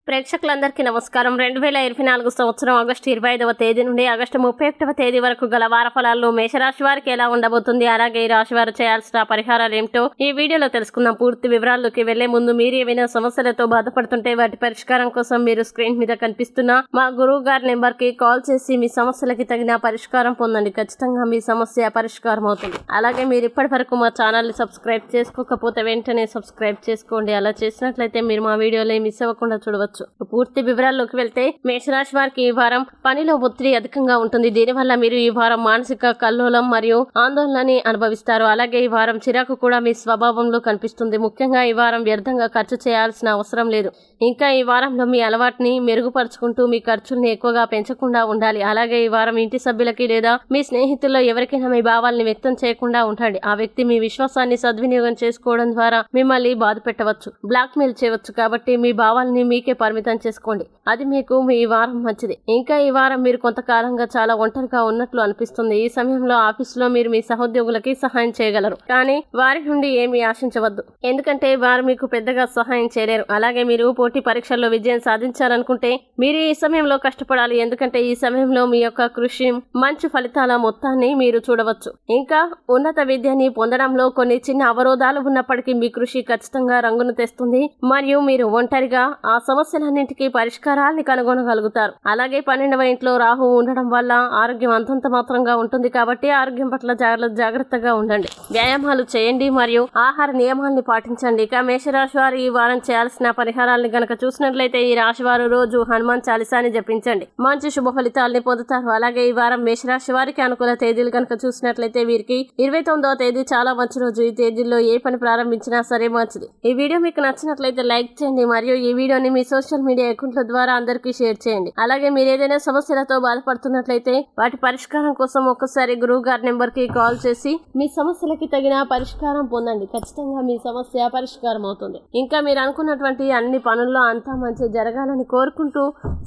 ప్రేక్షకులందరికీ నమస్కారం. 2024 సంవత్సరం ఆగస్టు 25వ తేదీ నుండి ఆగస్టు 31వ తేదీ వరకు గల వార ఫలాల్లో మేషరాశి వారికి ఎలా ఉండబోతుంది, అలాగే ఈ రాశి వారు చేయాల్సిన పరిహారాలు ఏమిటో ఈ వీడియోలో తెలుసుకుందాం. పూర్తి వివరాల్లోకి వెళ్లే ముందు మీరు ఏమైనా సమస్యలతో బాధపడుతుంటే వాటి పరిష్కారం కోసం మీరు స్క్రీన్ మీద కనిపిస్తున్న మా గురువు గారి నెంబర్ కి కాల్ చేసి మీ సమస్యలకి తగిన పరిష్కారం పొందండి. ఖచ్చితంగా మీ సమస్య పరిష్కారం అవుతుంది. అలాగే మీరు ఇప్పటి వరకు మా ఛానల్ ని సబ్స్క్రైబ్ చేసుకోకపోతే వెంటనే సబ్స్క్రైబ్ చేసుకోండి. అలా చేసినట్లయితే మీరు మా వీడియోలు మిస్ అవ్వకుండా చూడవచ్చు. పూర్తి వివరాల్లోకి వెళ్తే మేషరాశి వారికి ఈ వారం పనిలో ఒత్తిడి అధికంగా ఉంటుంది. దీనివల్ల మీరు ఈ వారం మానసిక కల్లోలం మరియు ఆందోళనని అనుభవిస్తారు. అలాగే ఈ వారం చిరాకు కూడా మీ స్వభావంలో కనిపిస్తుంది. ముఖ్యంగా ఈ వారం వ్యర్థంగా ఖర్చు చేయాల్సిన అవసరం లేదు. ఇంకా ఈ వారంలో మీ అలవాటుని మెరుగుపరుచుకుంటూ మీ ఖర్చుల్ని ఎక్కువగా పెంచకుండా ఉండాలి. అలాగే ఈ వారం ఇంటి సభ్యులకి లేదా మీ స్నేహితుల్లో ఎవరికైనా మీ భావాల్ని వ్యక్తం చేయకుండా ఉండండి. ఆ వ్యక్తి మీ విశ్వాసాన్ని సద్వినియోగం చేసుకోవడం ద్వారా మిమ్మల్ని బాధ పెట్టవచ్చు, బ్లాక్ మెయిల్ చేయవచ్చు. కాబట్టి మీ భావాల్ని మీకే పరిమితం చేసుకోండి. అది మీకు ఈ వారం మంచిది. ఇంకా ఈ వారం మీరు కొంతకాలంగా చాలా ఒంటరిగా ఉన్నట్లు అనిపిస్తుంది. ఈ సమయంలో ఆఫీసులో మీరు మీ సహోద్యోగులకి సహాయం చేయగలరు, కానీ వారి నుండి ఏమీ ఆశించవద్దు, ఎందుకంటే వారు మీకు పెద్దగా సహాయం చేయలేరు. అలాగే మీరు పోటీ పరీక్షల్లో విజయం సాధించాలనుకుంటే మీరు ఈ సమయంలో కష్టపడాలి, ఎందుకంటే ఈ సమయంలో మీ యొక్క కృషి మంచి ఫలితాల మొత్తాన్ని మీరు చూడవచ్చు. ఇంకా ఉన్నత విద్యని పొందడంలో కొన్ని చిన్న అవరోధాలు ఉన్నప్పటికీ మీ కృషి ఖచ్చితంగా రంగును తెస్తుంది మరియు మీరు ఒంటరిగా ఆ సమస్యలన్నింటికీ పరిష్కారాన్ని కనుగొనగలుగుతారు. అలాగే 12వ ఇంట్లో రాహు ఉండడం వల్ల ఆరోగ్యం అంతంత మాత్రంగా ఉంటుంది. కాబట్టి ఆరోగ్యం పట్ల జాగ్రత్తగా ఉండండి. వ్యాయామాలు చేయండి మరియు ఆహార నియమాల్ని పాటించండి. ఇక మేషరాశి వారు ఈ వారం చేయాల్సిన పరిహారాలను గనక చూసినట్లయితే ఈ రాశి వారు రోజు హనుమాన్ చాలీసాని జపించండి, మంచి శుభ ఫలితాలని పొందుతారు. అలాగే ఈ వారం మేషరాశి వారికి అనుకూల తేదీలు గనక చూసినట్లయితే వీరికి 29వ తేదీ చాలా మంచి రోజు. ఈ తేదీల్లో ఏ పని ప్రారంభించినా సరే మంచిది. ఈ వీడియో మీకు నచ్చినట్లయితే లైక్ చేయండి మరియు ఈ వీడియోని మీ సోషల్ మీడియా అకౌంట్ల ద్వారా అందరికీ షేర్ చేయండి. అలాగే మీరు ఏదైనా సమస్యలతో బాధపడుతున్నట్లయితే వాటి పరిష్కారం కోసం ఒక్కసారి గురువు గారి నెంబర్ కి కాల్ చేసి మీ సమస్యలకి తగిన పరిష్కారం పొందండి. ఖచ్చితంగా మీ సమస్య పరిష్కారం అవుతుంది. ఇంకా మీరు అనుకున్నటువంటి అన్ని పనుల్లో అంతా మంచి జరగాలని కోరుకుంటూ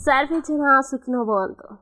సర్వేజన సుఖినో భవంతు.